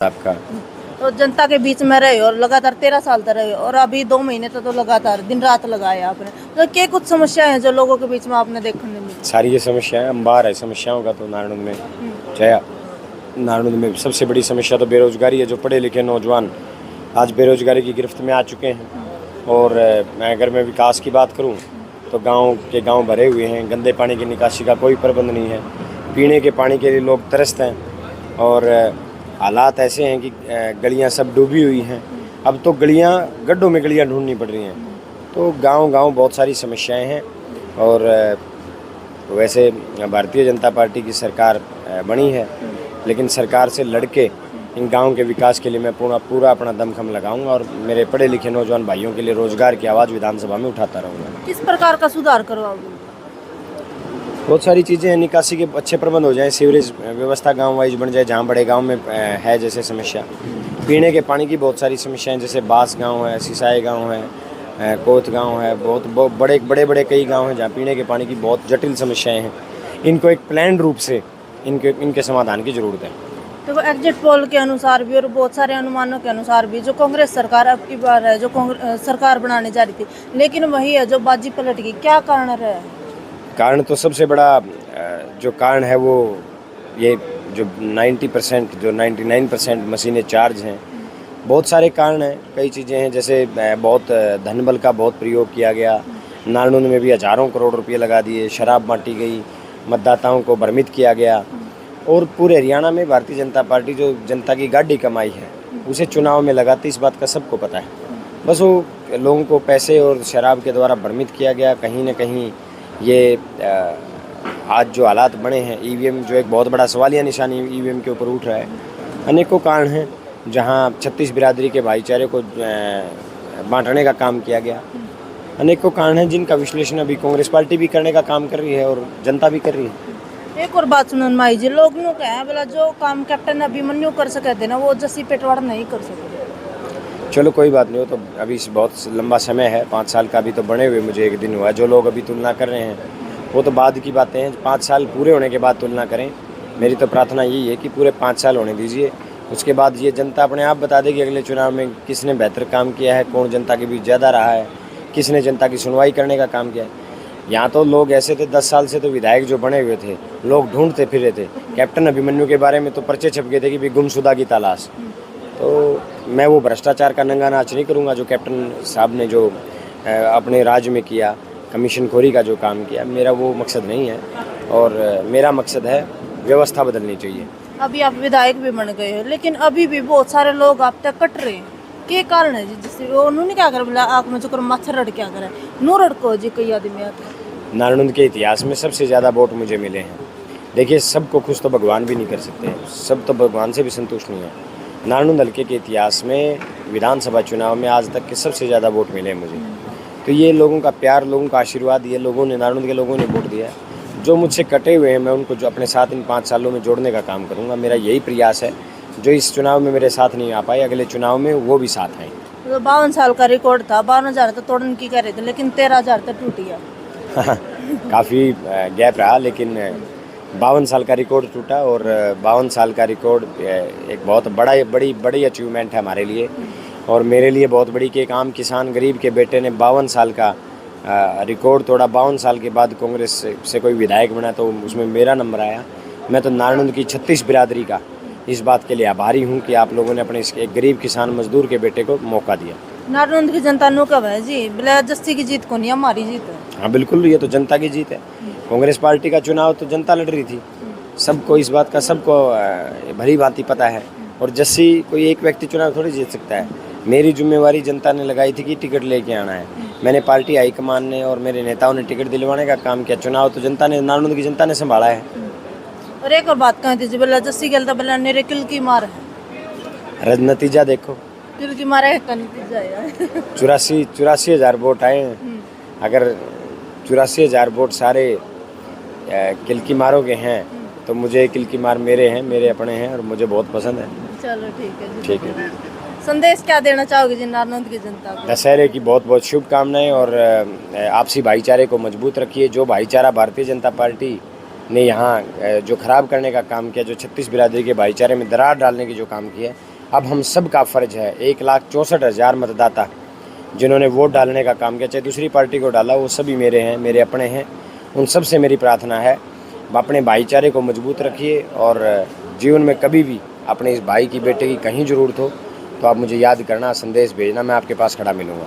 आपका तो जनता के बीच में रहे और लगातार 13 साल तक रहे और अभी 2 महीने तक तो लगातार दिन रात लगाया आपने। तो क्या कुछ समस्याएं हैं जो लोगों के बीच में आपने देखने मिली? सारी ये समस्याएं अंबार है समस्याओं का। तो नारायण में चाहे नारायण में सबसे बड़ी समस्या तो बेरोजगारी है। जो पढ़े लिखे नौजवान आज बेरोजगारी की गिरफ्त में आ चुके हैं। और अगर मैं विकास की बात करूं तो गांव भरे हुए हैं। गंदे पानी की निकासी का कोई प्रबंध नहीं है। पीने के पानी के लिए लोग तरसते हैं और हालात ऐसे हैं कि गलियां सब डूबी हुई हैं। अब तो गड्ढों में गलियां ढूंढनी पड़ रही हैं। तो गांव बहुत सारी समस्याएं हैं। और वैसे भारतीय जनता पार्टी की सरकार बनी है, लेकिन सरकार से लड़के इन गांव के विकास के लिए मैं पूरा अपना दमखम लगाऊंगा और मेरे पढ़े लिखे नौजवान भाइयों के लिए रोजगार की आवाज़ विधानसभा में उठाता रहूँगा। किस प्रकार का सुधार करवाओगे? बहुत सारी चीज़ें हैं। निकासी के अच्छे प्रबंध हो जाएं, सीवरेज व्यवस्था गांव वाइज बन जाए। जहां बड़े गांव में है जैसे समस्या पीने के पानी की, बहुत सारी समस्याएं जैसे बास गांव है, सिसाई गांव है, कोत गांव है। बहुत बड़े कई गांव हैं जहां पीने के पानी की बहुत जटिल समस्याएं हैं। इनको एक प्लान रूप से इनके समाधान की ज़रूरत है। देखो एग्जिट पोल के अनुसार भी और बहुत सारे अनुमानों के अनुसार भी जो कांग्रेस सरकार अब की बार है जो सरकार बनाने जा रही थी, लेकिन वही है जो बाजी पलट गई। क्या कारण रहा है? कारण तो सबसे बड़ा जो कारण है वो ये जो 90% जो 99% मशीनें चार्ज हैं। बहुत सारे कारण हैं, कई चीज़ें हैं। जैसे बहुत धन बल का बहुत प्रयोग किया गया। नारनूंद में भी हज़ारों करोड़ रुपए लगा दिए। शराब बांटी गई, मतदाताओं को भ्रमित किया गया। और पूरे हरियाणा में भारतीय जनता पार्टी जो जनता की गाढ़ी कमाई है उसे चुनाव में लगाती, इस बात का सबको पता है। बस वो लोगों को पैसे और शराब के द्वारा भ्रमित किया गया। कहीं न कहीं ये आज जो हालात बने हैं, ईवीएम जो एक बहुत बड़ा सवालिया निशान ईवीएम के ऊपर उठ रहा है। अनेकों कारण हैं जहां 36 बिरादरी के भाईचारे को बांटने का काम किया गया। अनेकों कारण हैं जिनका विश्लेषण अभी कांग्रेस पार्टी भी करने का काम कर रही है और जनता भी कर रही है। एक और बात सुनन माई जी, लोग नु कहे बोला जो काम कैप्टन अभिमन्यु कर सके थे ना वो जस्सी पेटवाड़ नहीं कर सके। चलो कोई बात नहीं, हो तो अभी बहुत लंबा समय है। 5 साल का अभी तो बने हुए मुझे एक दिन हुआ। जो लोग अभी तुलना कर रहे हैं वो तो बाद की बातें हैं। 5 साल पूरे होने के बाद तुलना करें। मेरी तो प्रार्थना यही है कि पूरे 5 साल होने दीजिए। उसके बाद ये जनता अपने आप बता देगी अगले चुनाव में किसने बेहतर काम किया है, कौन जनता के बीच ज़्यादा रहा है, किसने जनता की सुनवाई करने का काम किया है। यहाँ तो लोग ऐसे थे, 10 साल से तो विधायक जो बने हुए थे लोग ढूंढते फिर रहे थे। कैप्टन अभिमन्यु के बारे में तो पर्चे छप गए थे कि भी गुमशुदा की तलाश। तो मैं वो भ्रष्टाचार का नंगा नाच नहीं करूँगा जो कैप्टन साहब ने जो अपने राज्य में किया, कमीशन खोरी का जो काम किया। मेरा वो मकसद नहीं है और मेरा मकसद है व्यवस्था बदलनी चाहिए। अभी आप विधायक भी बन गए हो, लेकिन अभी भी बहुत सारे लोग आप तक कट रहे हैं। क्या कारण है जी? जिससे उन्होंने क्या कर बोला आँख में जो मच्छर रड़ क्या करे नू रड़को जी कई आदमी आते। नारायण के इतिहास में सबसे ज़्यादा वोट मुझे मिले हैं। देखिए सबको खुश तो भगवान भी नहीं कर सकते, सब तो भगवान से भी संतुष्ट नहीं है। नारायण हल्के के इतिहास में विधानसभा चुनाव में आज तक के सबसे ज़्यादा वोट मिले हैं मुझे। तो ये लोगों का प्यार, लोगों का आशीर्वाद, ये लोगों ने, नारायण के लोगों ने वोट दिया है। जो मुझसे कटे हुए हैं मैं उनको जो अपने साथ इन 5 सालों में जोड़ने का काम करूँगा। मेरा यही प्रयास है। जो इस चुनाव में मेरे साथ नहीं आ पाए अगले चुनाव में वो भी साथ आएँ। तो 52 साल का रिकॉर्ड था, 52,000 तो तोड़ने की कह रहे थे, लेकिन 13,000 तो टूट गया। काफ़ी गैप रहा, लेकिन 52 साल का रिकॉर्ड टूटा। और 52 साल का रिकॉर्ड एक बहुत बड़ी अचीवमेंट है हमारे लिए और मेरे लिए बहुत बड़ी कि एक आम किसान गरीब के बेटे ने 52 साल का रिकॉर्ड तोड़ा। 52 साल के बाद कांग्रेस से कोई विधायक बना तो उसमें मेरा नंबर आया। मैं तो नारायण की 36 बिरादरी का इस बात के लिए आभारी हूँ कि आप लोगों ने अपने एक गरीब किसान मजदूर के बेटे को मौका दिया। नारायण की जनता नो कब है जी बिला जस्सी की जीत को नहीं हमारी जीत है। हाँ बिल्कुल, ये तो जनता की जीत है। कांग्रेस पार्टी का चुनाव तो जनता लड़ रही थी, सबको इस बात का सबको भली भांति पता है। और जस्सी कोई एक व्यक्ति चुनाव थोड़ी जीत सकता है। मेरी जिम्मेवारी जनता ने लगाई थी कि टिकट लेके आना है। मैंने पार्टी हाईकमान ने और मेरे नेताओं ने टिकट दिलवाने का काम किया। चुनाव तो जनता ने, नारायण की जनता ने संभाला है। और एक और बात कहती थी बोला जस्सी गलता बोला मेरे किल की मार है। नतीजा देखो, किल की मार है का नतीजा है 84 हज़ार वोट आए हैं। अगर 84 हज़ार वोट सारे किल की मारों के हैं तो मुझे किल की मार मेरे हैं, मेरे अपने हैं और मुझे बहुत पसंद है। चलो ठीक है जी। ठीक है। संदेश क्या देना चाहोगे जी नारायण की जनता को? दशहरे की बहुत बहुत शुभकामनाएं और आपसी भाईचारे को मजबूत रखिए। जो भाईचारा भारतीय जनता पार्टी ने यहाँ जो खराब करने का काम किया, जो 36 बिरादरी के भाईचारे में दरार डालने की जो काम किया है, अब हम सब का फ़र्ज़ है, 1,64,000 मतदाता जिन्होंने वोट डालने का काम किया, चाहे दूसरी पार्टी को डाला, वो सभी मेरे हैं, मेरे अपने हैं। उन सब से मेरी प्रार्थना है, अपने भाईचारे को मजबूत रखिए और जीवन में कभी भी अपने इस भाई की बेटे की कहीं ज़रूरत हो तो आप मुझे याद करना, संदेश भेजना, मैं आपके पास खड़ा मिलूँगा।